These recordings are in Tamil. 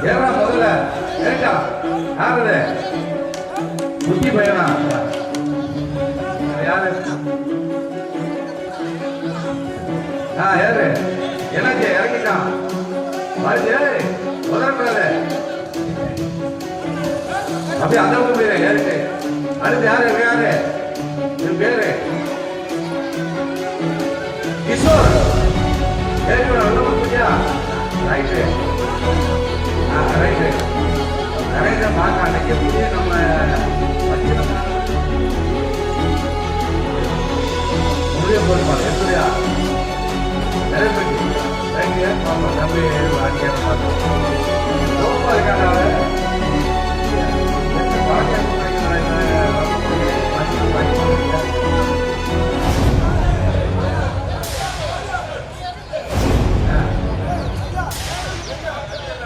ஏறா முதல்ல ஏண்டா யாரு புத்தி பையனா யாரு ஏறு எனக்கு இறங்கிட்டான் முதல்ல அப்படியே அந்த பக்கம் போயிரு ஏறிட்டு அடுத்து யாரு யாரு என் பேரு கிஷோர் ஏறியா ரைட்டு ரைட்டு நிறைய பார்க்க அன்னைக்கு புதிய நம்ம முடிய போயிருப்பாங்க எப்படியா நிறைய பேர் தம்பி வாங்கியான பார்த்தோம் ரொம்ப இருக்காங்க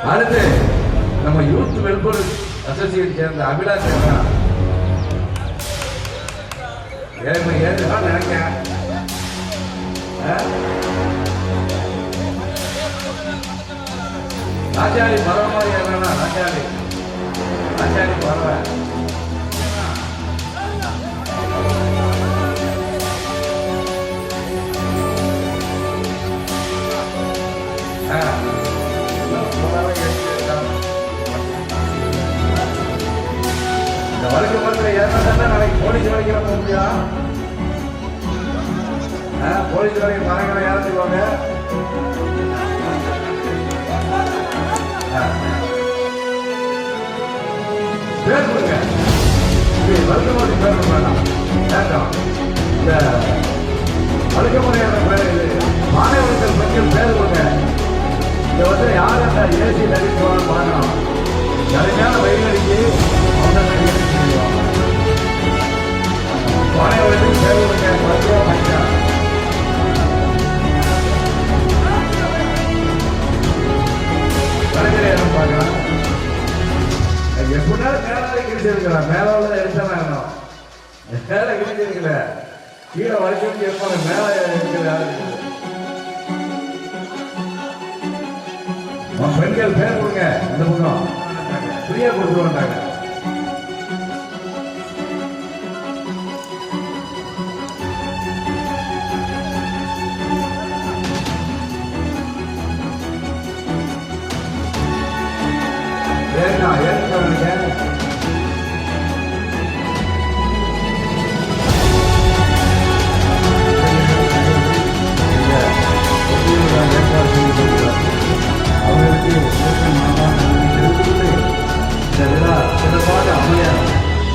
அடுத்து நம்ம யூத் வெல்போர் அசோசியேட் சேர்ந்த அபிலாஷ் ஏழுதான் நினைக்கிறேன் ராஜாளி பரவாயில்ல ஏறா ராஜாளி பரவாயில்ல இந்த வழக்கு மரத்தில் ஏன்னா நாளைக்கு போலீஸ் வேலைக்கு போக முடியா போலீஸ் வேலைக்கு மரங்களை ஏறத்துக்குவாங்க பேர் கொடுங்க வழக்கு மரத்துக்கு பேர் வேண்டாம் வேண்டாம் இந்த வழக்கு முறையான பேர் மாணவர்கள் மக்கள் பேர் கொடுங்க இந்த வந்து யார் அந்த ஏசி நடிச்சு போகணும்னு பார்க்கணும் கடுமையான வெயில் அடிச்சு அவங்க மாணவர்களுக்கு பேர் கொடுங்க மருத்துவ அமைச்சர் கலைஞர் பார்க்கலாம் எப்படின்னா மேலாளை கிழிச்சிருக்கலாம் மேலாள எடுத்தா வேணும் மேலே கிழிச்சிருக்கல கீழே வரைக்கும் எப்போ மேலே இருக்கிற பெண்கள் பேர் கொடுங்க இந்த பக்கம் ஃப்ரீயா கொடுத்து வந்தாங்க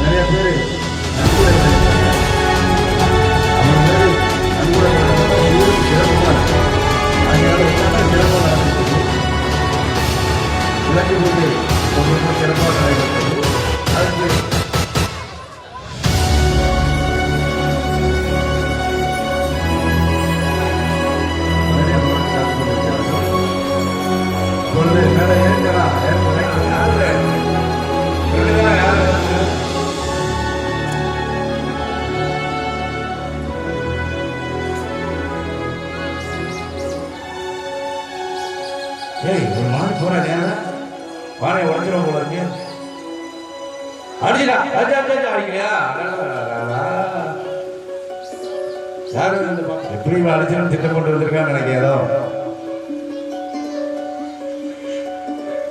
நிறைய பேர் ஒரு மாடு போற நேரம் பானை உடஞ்சிரும் போல இருக்கு அடிச்சா அடிக்கலையா எப்படி அடிச்சிடும் திட்டம் கொண்டு வந்திருக்கான்னு நினைக்கிறேன் ஏதோ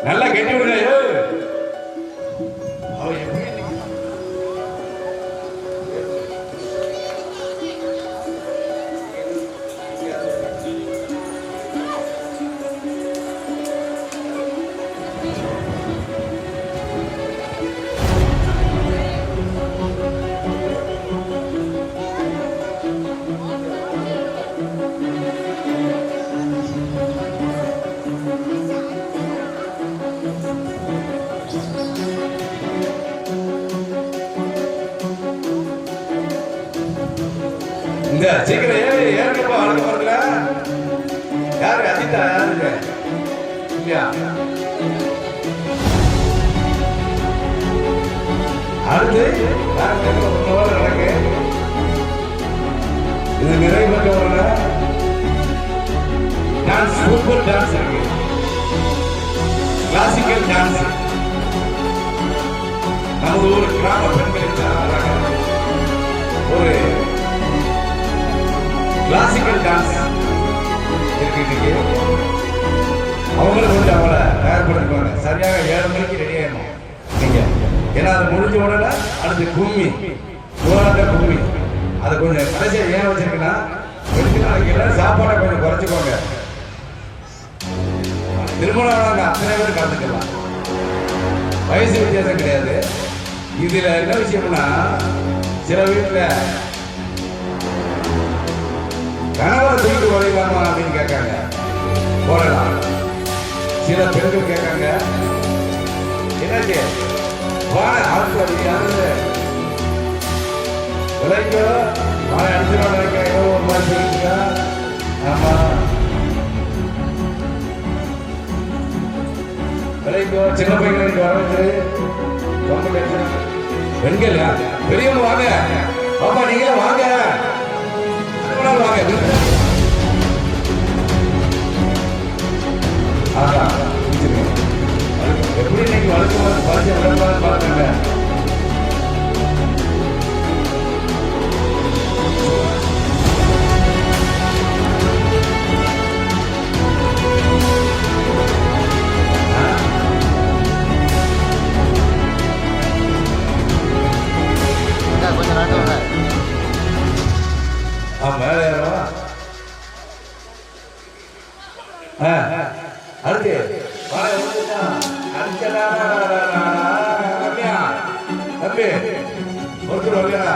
நல்லா கெட்டி விடுங்க இந்த சீக்கிரம் ஏறுங்கப்பா வழக்கு போறதுல யாரு அஜித்தா யாருக்கு இல்லையா அடுத்து நடக்கு இது நிறைய பெற்றவர்கள டான்ஸ் சூப்பர் டான்ஸ் இருக்கு கிளாசிக்கல் டான்ஸ் நமது ஊர் கிராம பெண்களுக்கு ஒரு கிளாசிக்கல் டான்ஸ் இருக்கு இன்னைக்கு. அவங்களும் கொஞ்சம் அவங்கள தயார்படுத்திப்பாங்க. சரியாக 7 மணிக்கு ரெடி ஆயிடணும் நீங்க. ஏன்னா அது முடிஞ்ச உடனே அடுத்து கும்மி போராட்ட கும்மி. அதை கொஞ்சம் கடைசியாக ஏன் வச்சிருக்குன்னா எல்லாரும் சாப்பாடை கொஞ்சம் குறைச்சிக்கோங்க. திருமணம் அத்தனை பேர் கலந்துக்கலாம், வயசு வித்தியாசம் கிடையாது. இதுல என்ன விஷயம்னா சில வீட்டுல கணவரை தூக்கிட்டு உழைக்கலாமா அப்படின்னு கேட்காங்க, போடலாம். சில பெண்கள் கேட்காங்க என்னாச்சு விலைக்கோ வாழை அடிச்சுனா விலைக்கோ ஒரு மாதிரி சொல்லிச்சுக்கா. ஆமா விலைக்கோ சின்ன பையனுக்கு வர வச்சு ரொம்ப பெண்கள் பெரியவங்க வாங்க, பாப்பா நீங்க வாங்க வாங்க. எப்படி இன்னைக்கு வளர்த்து பரிசு விளம்பரம் பாருங்க. மேல அடுத்து தம்பி ஒருத்தர் வரலா.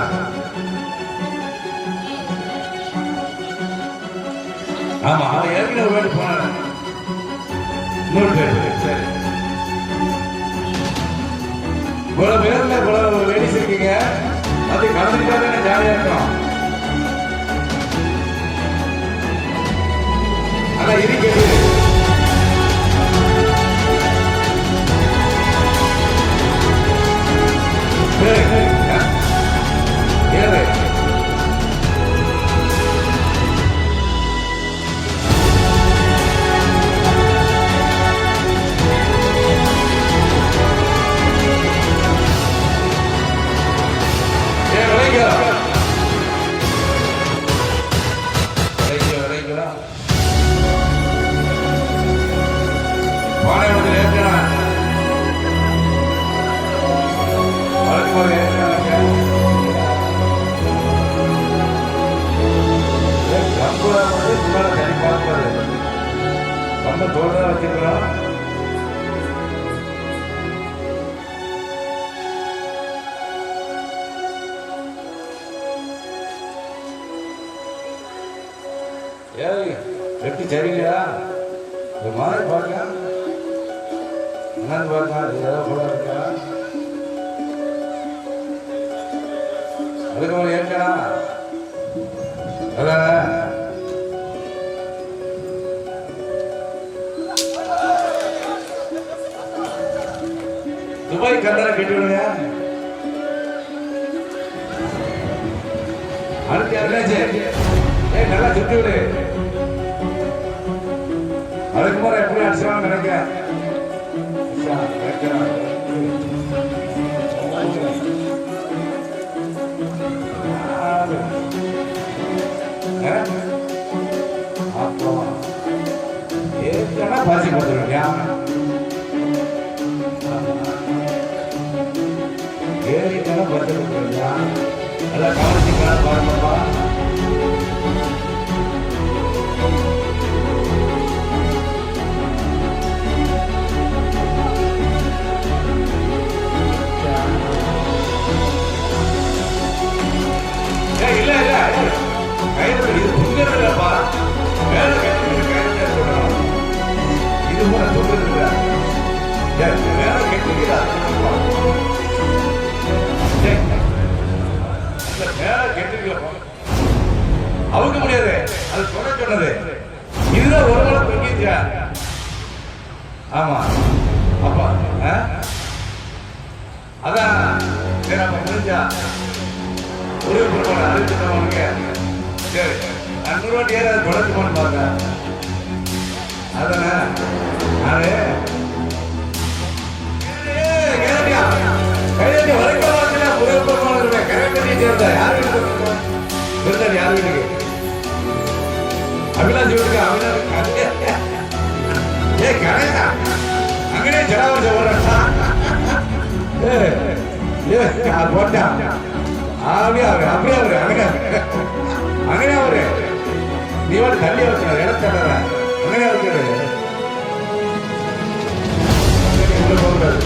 ஆமா அவன் ஏற்கனவே ஒரு வேண்டு போன இன்னொரு பேர். சரி இவ்வளவு பேர்ல இவ்வளவு லேடிஸ் இருக்கீங்க, அது கலந்துக்கிட்டா ஜாலியா இருக்கும். ஆனா இருக்கிறது தோல்தான் வச்சிருக்கிறோம். எப்படி சரிங்களா ஒரு மாதிரி பார்க்க என்னன்னு பார்க்க ஏதாவது போல இருக்கா அதுக்கு அவன் ஏற்கலாம் அதான் துபாய் கந்தரை கட்டி விடுங்க. அடுத்து யாருக்காச்சு நல்லா சுத்தி விடு. அதுக்கு முறை எப்படி அடிச்சாலும் நினைக்க அப்புறம் ஏற்கனவே பாசி கொடுத்துருவியா ஏறிக்கெல்லாம் பத்து கொடுத்துருவியா நல்லா கவனிச்சிக்கலாம் பாருங்கப்பா. இல்ல இல்ல கைது இது புங்கிறது இல்லப்பா, மேல கட்டி கைது சொல்லணும். இது கூட சொல்றது இல்ல, மேல கட்டிக்கிறா மேல கட்டிருக்கல அவங்க முடியாது. அது சொல்ல சொன்னது இதுதான் ஒரு நாள் தொங்கிச்சா. ஆமா அப்பா அதான் சரி அப்ப முடிஞ்சா ஒரு அறிவிச்சுட்டவனுக்கு சரி 100 வாட்டி ஏதாவது தொடச்சுமான்னு பார்க்க. அதானே நானு யாரு வீட்டுக்கு? அவினாசி வீட்டுக்கு. அவினாசி ஏ கணேசா அங்கனே ஜனாவர் சொல்றா. போட்டா அப்படியே அவரு அங்கனே அவரு நீ வந்து தள்ளி வச்சுனார் இடத்த அங்கனே இருக்காரு. உள்ள போகக்கூடாது.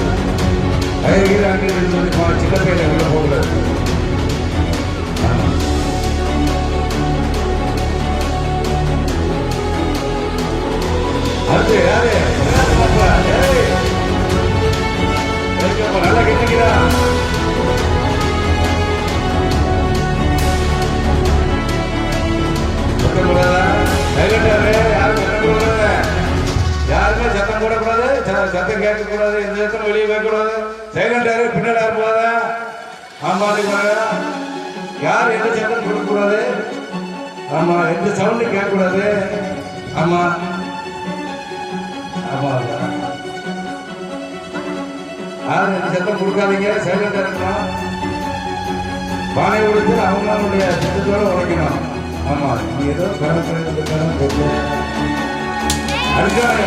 சின்ன பையனை உள்ள போகக்கூடாது. அடுத்து யாரு நல்லா கேட்டீங்களா? யாருமே சத்தம் போடக்கூடாது, சத்தம் கேட்கக்கூடாது, எந்த சத்தம் வெளியே கேட்கக்கூடாது. சைலண்டாரு பின்னாடி போகாத. ஆமா யார் எந்த சத்தம் கொடுக்கக்கூடாது. ஆமா எந்த சவுண்டு கேட்கக்கூடாது. ஆமா ஆமா யாரும் எந்த சத்தம் கொடுக்காதீங்க. சைலண்டா இருக்கணும். பானை கொடுத்து அவங்களுடைய சத்தத்தோட உழைக்கணும். ஆமா நீ ஏதோ கணக்கு தெரியல. அடுத்தாரு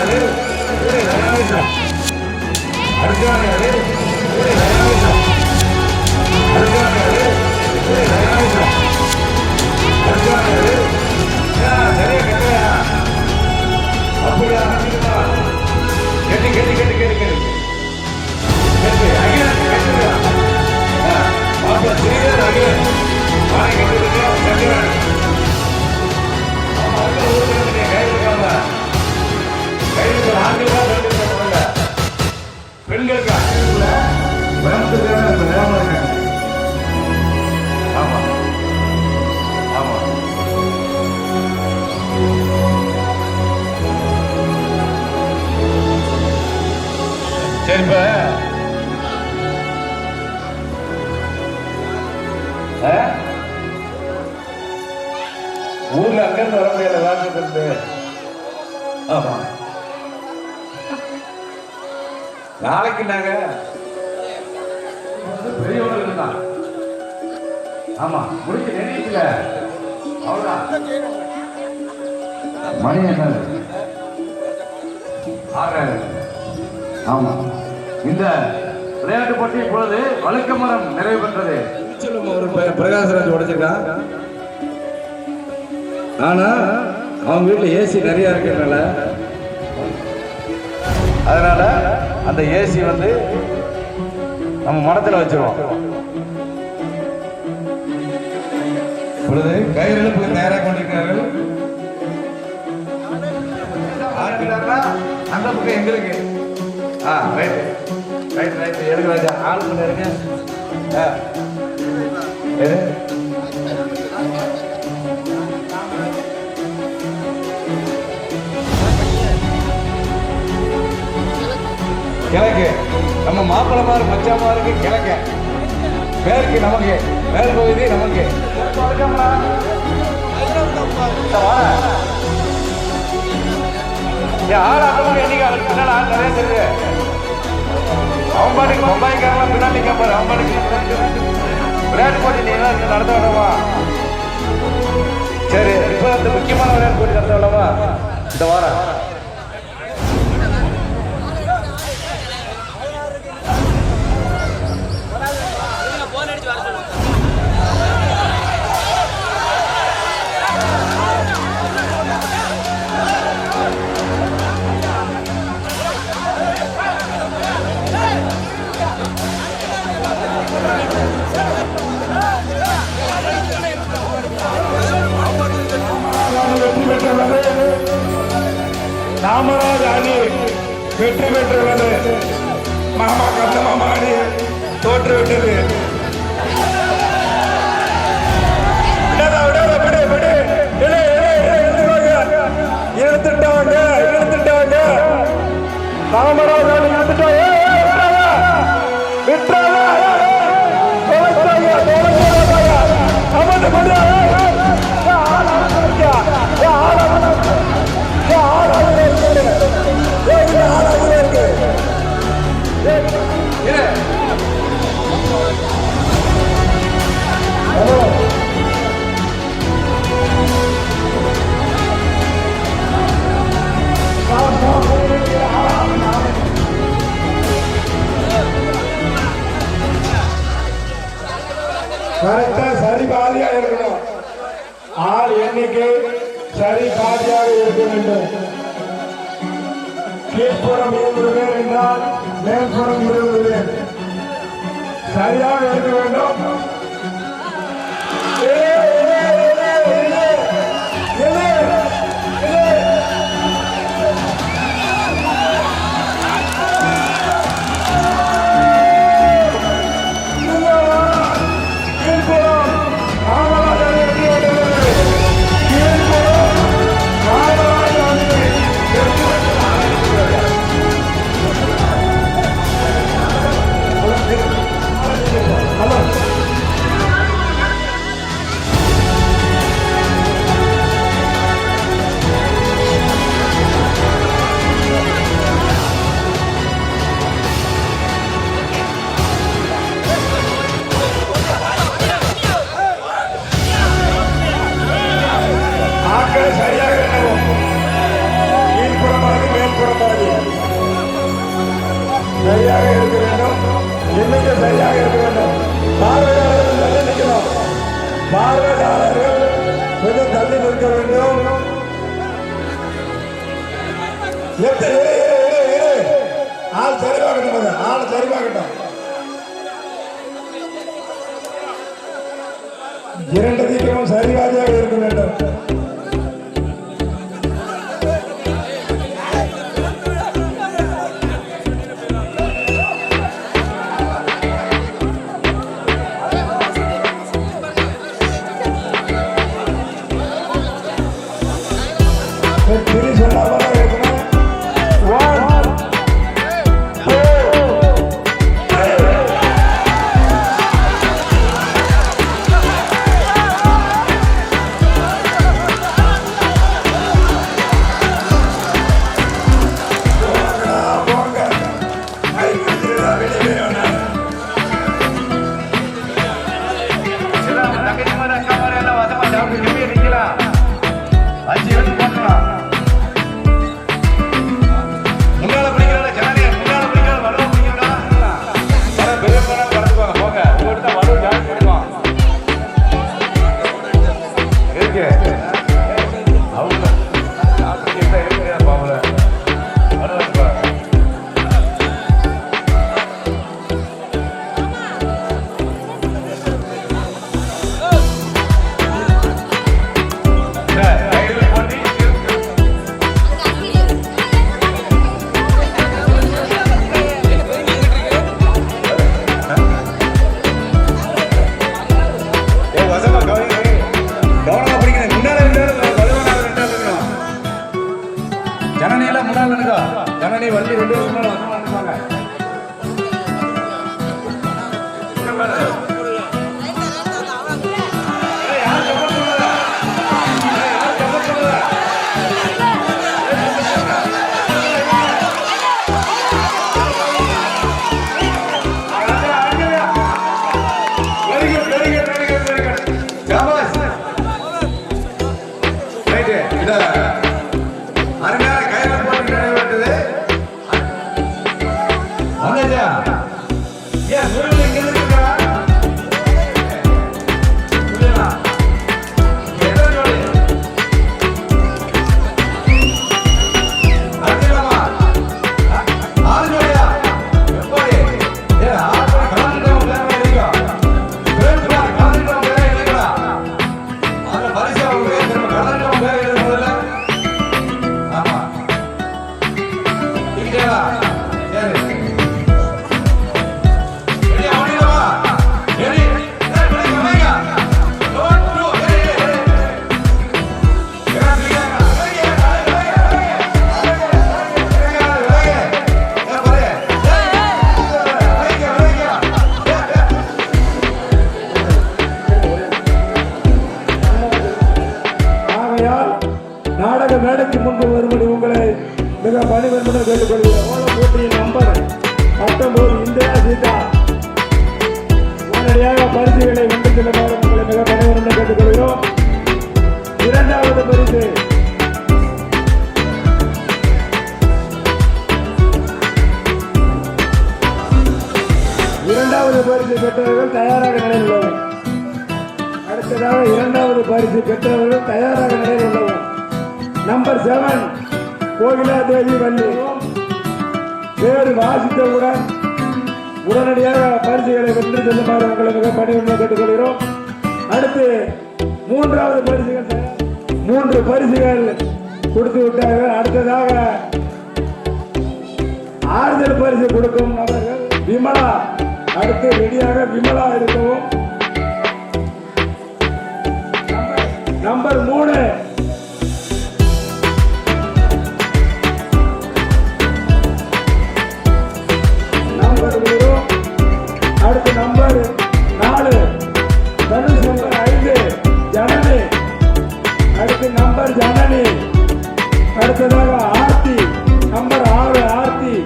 அப்படியா கேட்டு கேட்டு கேட்டு கேட்டு கேட்டு மாப்பிள்ள சிறியர் அகிலன் பானை கட்டுறது சங்கரன் பெண்களுக்கு ஆமா ஆமா சரி இப்ப ஊர்ல அங்கிருந்து வர முடியாத வாக்கு. ஆமா நாளைக்கு நாங்க பெரியவங்க இருந்தா. ஆமா முடிச்சு நினைக்கல அவ்வளவுதான். மணி என்ன? 6. ஆமா இந்த விளையாட்டு போட்டி இப்பொழுது வழுக்க மரம் நிறைவு பெற்றது. ஒரு பிரகாசராஜ் உடைச்சிருக்கான். ஆனா அவங்க வீட்டுல ஏசி நிறைய இருக்கிறதுனால அதனால அந்த ஏசி வந்து நம்ம மனத்துல வச்சிருவோம். இப்பொழுது கயிறு தயாராக கொண்டிருக்கிறார்கள். அந்த பக்கம் எங்களுக்கு ரைட் ரைட் ரைட் எடுக்க ராஜா ஆள் பண்ணிருங்க. கிழக்கு நம்ம மாப்பிளமாரு மச்சாமாருக்கு கிழக்க மேற்கு நமக்கு மேல் பகுதி நமக்கு. ஆள் அந்த எண்ணிக்கை அவருக்கு பின்னாடி ஆள் நிறைய தெரியுது. அவன் பாட்டுக்கு பம்பாய்க்காரெல்லாம் பின்னாடி பாரு. அவன் பாட்டுக்கு விளையாட்டு போட்டி நீ எல்லாம் நடத்த வேண்டாமா? சரி இப்ப அந்த முக்கியமான விளையாட்டு போட்டி நடத்த வேண்டாமா? இந்த வாரம் நாமராஜ் அணி வெற்றி பெற்றுள்ளது. மாமா கந்த மாமா அணி தோற்றுவிட்டது. எடுத்துட்டாங்க நாமராஜ் அணி எடுத்துட்டாங்க. கரெக்டா சரி பாதியா இருக்கணும். ஆள் எண்ணிக்கை சரி பாதியாக இருக்க வேண்டும். கீழ்ப்புறம் 20 பேர் என்றால் மேற்புறம் 20 பேர் சரியாக இருக்க வேண்டும். சரியாக இருக்க வேண்டும். எண்ணிக்கை சரியாக இருக்க வேண்டும். பார்வையாளர்கள் தள்ளி நிற்கணும். பார்வையாளர்கள் கொஞ்சம் தள்ளி நிற்க வேண்டும். ஆள் சரிவாகட்டும். ஆள் சரிவாகட்டும். 2 தீக்கமும் சரிவாதியாக இருக்க வேண்டும். ஜனனி வண்டி 2 வருஷம் வந்துருவாங்க. மேடைக்கு முன்பு வரும்படி உங்களை மிக பணிவன்புடன் கேட்டுக்கொள்கிறேன். ஓலம் போட்டியின் நம்பர் 19 இந்தியா சீதா உடனடியாக பரிசுகளை கொண்டு செல்லுமாறு உங்களை மிக பணிவன்புடன் கேட்டுக்கொள்கிறோம். 2வது பரிசு பெற்றவர்கள் தயாராக நிலையில் உள்ளனர். அடுத்ததாக இரண்டாவது பரிசு பெற்றவர்கள் தயாராக நிலையில் உள்ளவர். நம்பர் 7 கோகிலா தேவி வள்ளி பேர் வாசித்தவுடன் உடனடியாக பரிசுகளை வென்று செல்லுமாறு உங்களை மிக பணிவுடன் கேட்டுக்கொள்கிறோம். அடுத்து மூன்றாவது பரிசுகள் 3 பரிசுகள் கொடுத்து விட்டார்கள். அடுத்ததாக ஆறுதல் பரிசு கொடுக்கும் நபர்கள் விமலா. அடுத்து ரெடியாக விமலா இருக்கவும். Number 3 number 1. அடுத்து நம்பர் 4 தனுஷ். நம்பர் 5 ஜனனி. அடுத்து நம்பர் ஜனனி. அடுத்ததாக ஆர்த்தி. நம்பர் 6 ஆர்த்தி.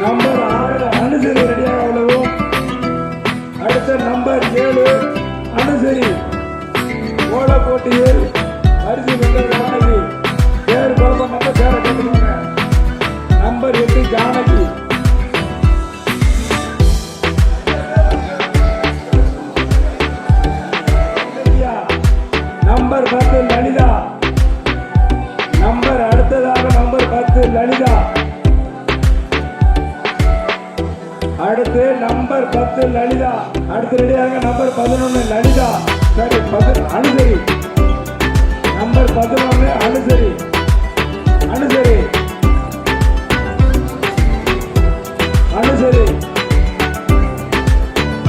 நம்பர் 6 அனுசரி ரெடியாக உள்ளவும். அடுத்த நம்பர் 7 அனுசரி. ஓட போட்டியில் பரிசு வென்ற ஜானகி. பேர் குழப்பம் நம்ம பேரை கேட்டுக்கோங்க. Number 8 Janaki. Number 10 Lalitha. Number அடுத்ததாக நம்பர் 10 லலிதா. அடுத்து நம்பர் 10 லலிதா. அடுத்து ரெடியாக நம்பர் 11 லலிதா. சரி அனுசரி. நம்பர் 11 அனுசரி. அனுசரி அனுசரி.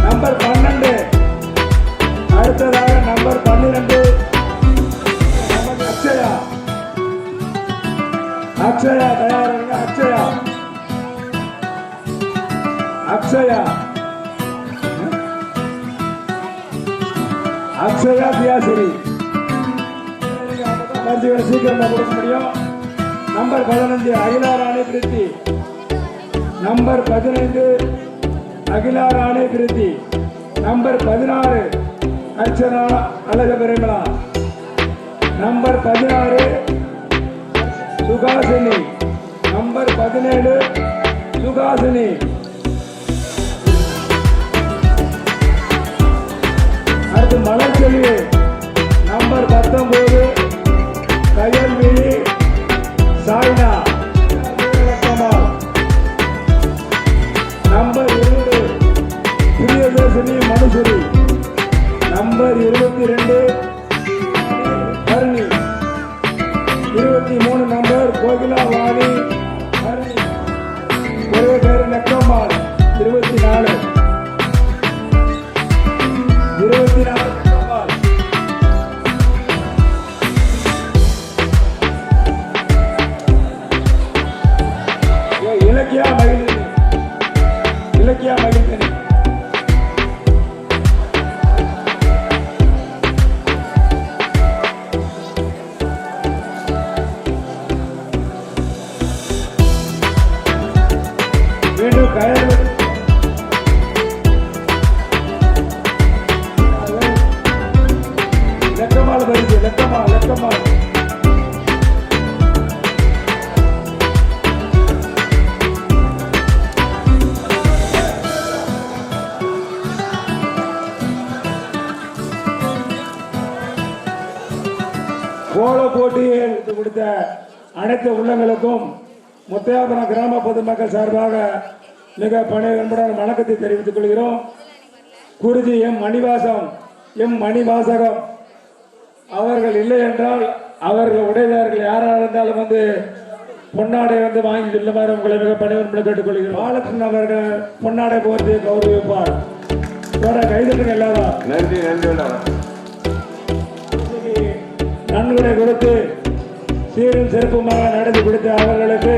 நம்பர் 12 அடுத்ததாக நம்பர் 12 அக்ஷயா. அக்ஷயா தயாராக. அக்ஷயா அக்ஷயா அக்ஷயா தியாசிரி. பரிசுகளை சீக்கிரமா கொடுக்க முடியும். Number 15 Akila Rani Preethi. Number 15 Akila Rani Preethi. Number 16 Archana அழக பெருமலா. நம்பர் 16 சுகாசினி. நம்பர் 17 சுகாசினி. அடுத்து மலர்ச்செல்வி. நம்பர் 19 கயல்விழி சாய்னா. நம்பர் 20 பிரியதர்ஷினி மனுசுரி. நம்பர் 22 ஹரணி. 23 நம்பர் கோகிலா வாணி ஹரணி. ஒரே பேர் லக்கம்மாள். 24 லக்கம்மாள். இலக்கியா மகிழ்ந்தனி. இலக்கியா மகிழ்ந்தனி. மீண்டும் கயல் லக்கம்மாள் பரிசு. லக்கம்மாள் லக்கம்மாள். கோல போட்டியில் கொடுத்த அனைத்து உள்ளங்களுக்கும் முத்தையாபுரம் கிராம பொதுமக்கள் சார்பாக மிக பணிவுடன் வணக்கத்தை தெரிவித்துக் கொள்கிறோம். குருஜி எம் மணிவாசகம் அவர்கள் இல்லை என்றால் அவர்கள் உடையவர்கள் யாராக இருந்தாலும் வந்து பொன்னாடை வந்து வாங்கி செல்லுமாறு உங்களை மிக பணிவுடன் கேட்டுக்கொள்கிறோம். பாலகிருஷ்ணன் அவர்கள் பொன்னாடை போர்த்தி கௌரவிப்பார். கைதட்டுங்க எல்லாரும். நன்றி நன்றி. நன்கொடை கொடுத்து சீரும் சிறப்புமாக நடத்தி கொடுத்த அவர்களுக்கு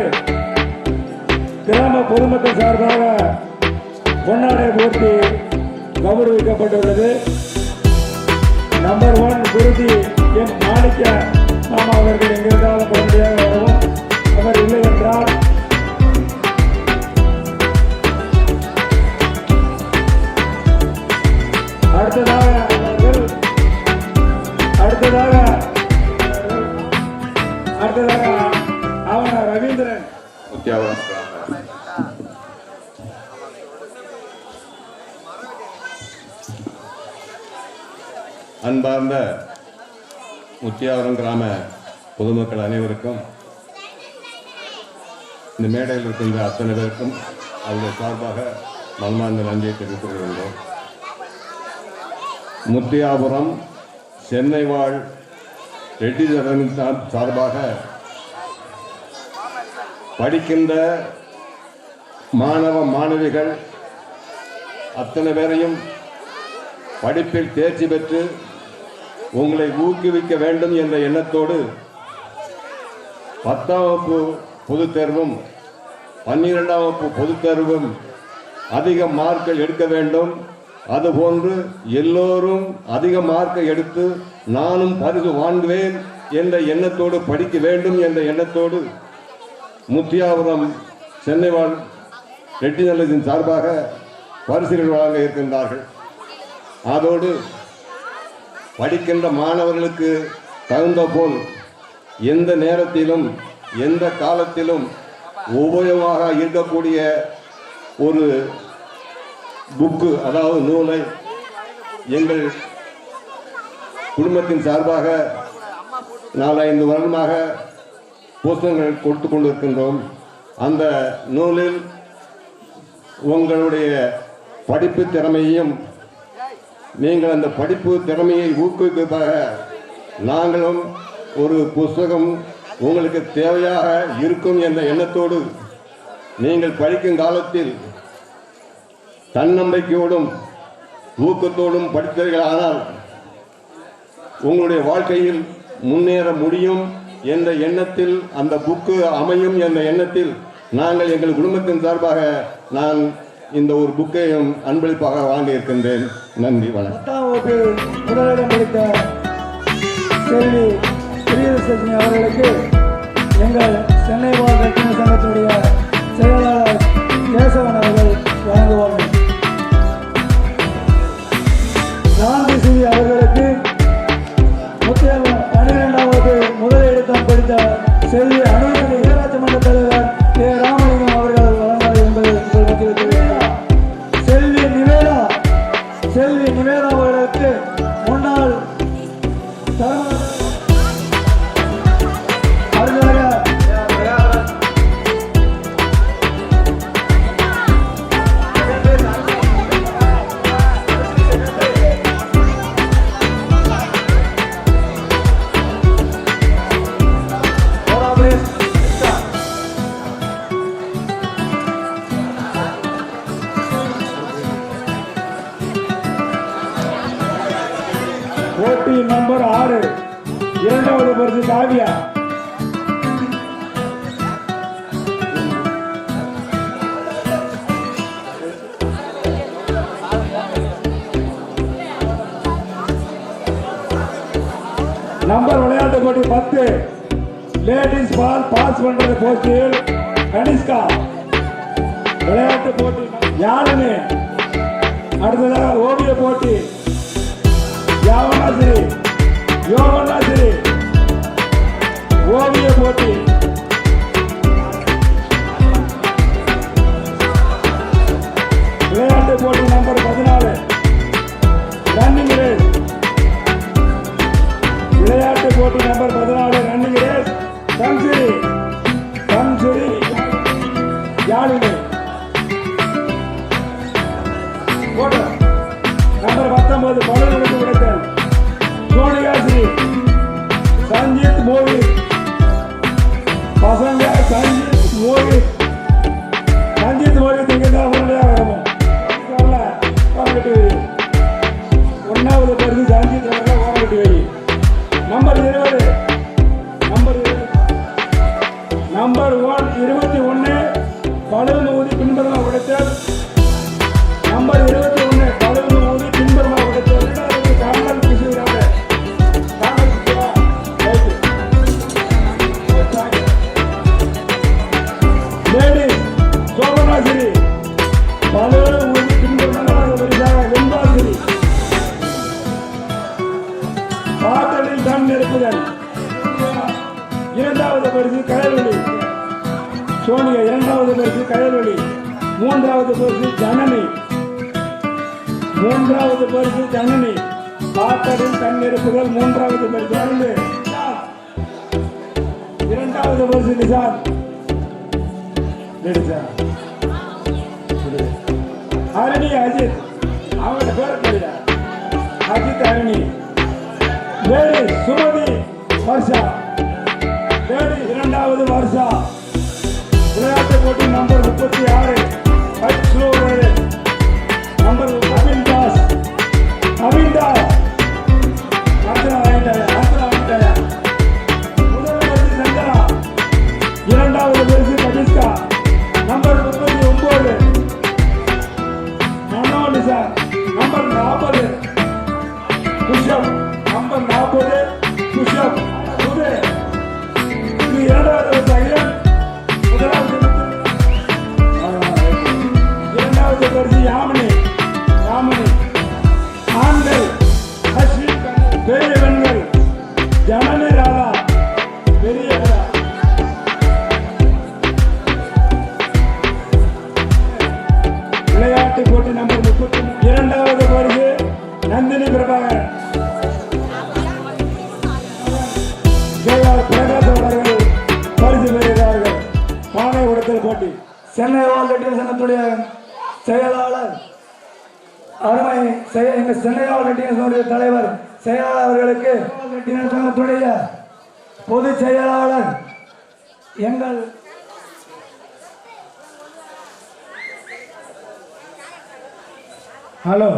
கிராம பொதுமக்கள் சார்பாக பொன்னாடை போர்த்தி கௌரவிக்கப்பட்டுள்ளது. நம்பர் 1 குருஜி எம் மாணிக்க மாமா அவர்கள் எங்கிருந்தாலும் உடனடியாக வரவும். அவர் இல்லை என்றால் அடுத்ததாக அவன ரவீந்திரன். அன்பார்ந்த முத்தியாவரம் கிராம பொதுமக்கள் அனைவருக்கும், இந்த மேடையில் இருக்கின்ற அத்தனை பேருக்கும் அவர்கள் சார்பாக மனமார்ந்த நன்றியை தெரிவித்துக் கொள்கின்றோம். முத்தியாபுரம் சென்னை வாழ் ரெட்டி தரனின் சார்பாக படிக்கின்ற மாணவ மாணவிகள் அத்தனை பேரையும் படிப்பில் தேர்ச்சி பெற்று உங்களை ஊக்குவிக்க வேண்டும் என்ற எண்ணத்தோடு 10ஆம் வகுப்பு பொதுத் தேர்வும் 12ஆம் வகுப்பு பொதுத் தேர்வும் அதிக மார்க்கள் எடுக்க வேண்டும். அதுபோன்று எல்லோரும் அதிக மார்க்கை எடுத்து நானும் பரிசு வாங்குவேன் என்ற எண்ணத்தோடு படிக்க வேண்டும் என்ற எண்ணத்தோடு முத்தியாபுரம் சென்னை வாழ் ரெட்டி நல்லதின் சார்பாக பரிசுகள் வழங்க இருக்கின்றார்கள். அதோடு படிக்கின்ற மாணவர்களுக்கு தகுந்த போல் எந்த நேரத்திலும் எந்த காலத்திலும் உபயோகமாக இருக்கக்கூடிய ஒரு புக்கு, அதாவது நூலை எங்கள் குடும்பத்தின் சார்பாக 4-5 வருடமாக புத்தகங்கள் கொடுத்து கொண்டிருக்கின்றோம். அந்த நூலில் உங்களுடைய படிப்பு திறமையையும் நீங்கள் அந்த படிப்பு திறமையை ஊக்குவிப்பதாக நாங்களும் ஒரு புத்தகம் உங்களுக்கு தேவையாக இருக்கும் என்ற எண்ணத்தோடு நீங்கள் படிக்கும் காலத்தில் தன்னம்பிக்கையோடும் ஊக்கத்தோடும் படித்தீர்களானால் உங்களுடைய வாழ்க்கையில் முன்னேற முடியும் என்ற எண்ணத்தில் அந்த புக்கு அமையும் என்ற எண்ணத்தில் நாங்கள் எங்கள் குடும்பத்தின் சார்பாக நான் இந்த ஒரு புக்கையும் அன்பளிப்பாக வாங்கி இருக்கின்றேன். நன்றி, வணக்கம். 10ஆம் வகுப்பு முதலிடம் படித்த செல்வி பிரியதர்ஷினி அவர்களுக்கு எங்கள் சென்னை வாழ் ரத்தின சங்கத்தினுடைய செயலாளர் கேசவன் அவர்கள் வழங்குவார்கள். காந்திசி அவர்களுக்கு முத்தியாபுரம் 12ஆம் வகுப்பு முதலிடம் படித்த செல்வி அனுமதி ஊராட்சி மன்ற தலைவர் கே. ராமலிங்கம் அவர்கள் வழங்குவார் என்பது உங்கள் மத்தியில் தெரிவித்தார். செல்வி நிவேதா அவர்களுக்கு முன்னாள் போட்டி நம்பர் 6 இரண்டாவது பரிசு காவியா. நம்பர் விளையாட்டு போட்டி 10 லேடிஸ் பால் பாஸ் பண்றது போட்டியில் கனிஷ்கா. விளையாட்டு போட்டி யாழினி. அடுத்ததாக ஓவிய போட்டி யாவனாசிரி யோகனாசிரி. ஓவிய போட்டி விளையாட்டு போட்டி நம்பர் 14 ரன்னிங் ரேஸ். விளையாட்டு போட்டி நம்பர் 14 ரன்னிங் ரேஸ் கம்சுரி யாழினி. நம்பர் 19 பலருக்கு விடுத்தல் சோனியாஸ்ரீ சஞ்சித் மோகித். பசங்க சஞ்சித் மோகித் இங்கதான் வரணும். ஒன்னாவது பரிசு சஞ்சித் ஓரங்கட்டி வை. நம்பர் 20 நம்பர் 21 பலூன் ஊதி பின்புறமாக விடுத்தல். நம்பர் 21 பலூன் ஊதி பின்புறமாக விடுத்தல். காங்கல் பிசுகிறாங்க. லேடிஸ் சோபனாசிரி பலூன் ஊதி பின்புறமாக விடுத்தாங்க. வெண்பாசிரி பாத்தலில் தன் நிரப்புதல். இரண்டாவது பரிசு கயல்வெளி சோனியா. இரண்டாவது பரிசு கயல்வெளி. மூன்றாவது பரிசு ஜனனி. காத்தடில் தண்ணெடுப்புகள் மூன்றாவது பரிசு இரண்டாவது பரிசு நிசான் அரணி அஜித் அவங்களோட பேர் தெரியல அஜித் அரணி வேலி சுமதி வருஷா வேலி இரண்டாவது வருஷா விளையாட்டு போட்டி நம்பர் 36 நம்பர் அவின்தாஸ் முதல் பரிசு சந்தனா இரண்டாவது பரிசு கபிஸ்கா நம்பர் 39 மனோனிசா நம்பர் 40 புஷப் நம்பர் 40 புஷப் இது இரண்டாவது பரிசு இரண்டாவது பரிசு யாமினி ஆண்கள் அஸ்வின் பெரிய பெண்கள் ஜனனி ராதா பெரிய விளையாட்டு போட்டி நம்பர் 30 இரண்டாவது பரிசு நந்தினி பிரபாகர் பிரகாஷ் அவர்கள் பரிசு பெறுகிறார்கள். பானை உடைத்தல் போட்டி சென்னை வால்ரெட்டின சங்கத்துடைய செயலாளர் அருமை எங்கள் சென்னை வால்ரெட்டின சங்கத்துடைய தலைவர் செயலாளர் அவர்களுக்கு ரெட்டின சங்கத்துடைய பொதுச் செயலாளர் எங்கள் ஹலோ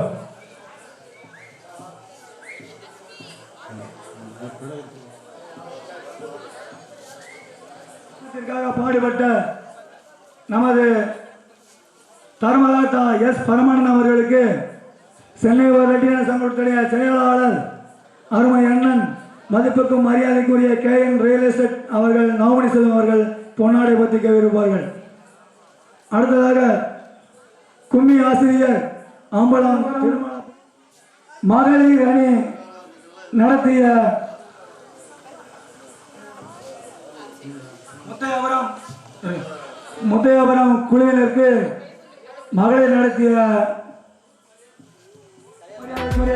பாடுபட்ட நமது தர்மதாத்தா எஸ் பரமானந்தன் அவர்களுக்கு சென்னை ரெட்டின சங்கத்துடைய செயலாளர் அருமை அண்ணன் மதிப்புக்கும் மரியாதைக்குரிய KN ரியல் எஸ்டேட் அவர்கள் நவமணி செல்வம் அவர்கள் பொன்னாடை பத்திரிகை விரும்பார்கள். அடுத்ததாக கும்மி ஆசிரியர் அம்பலம் மகளிர் அணி நடத்திய முத்தையாபுரம் குழுவினருக்கு மகளிர் நடத்திய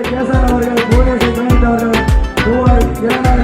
கேசவன் அவர்கள் புவனேஸ்வரி கணித் அவர்கள் ரூபாய் 2000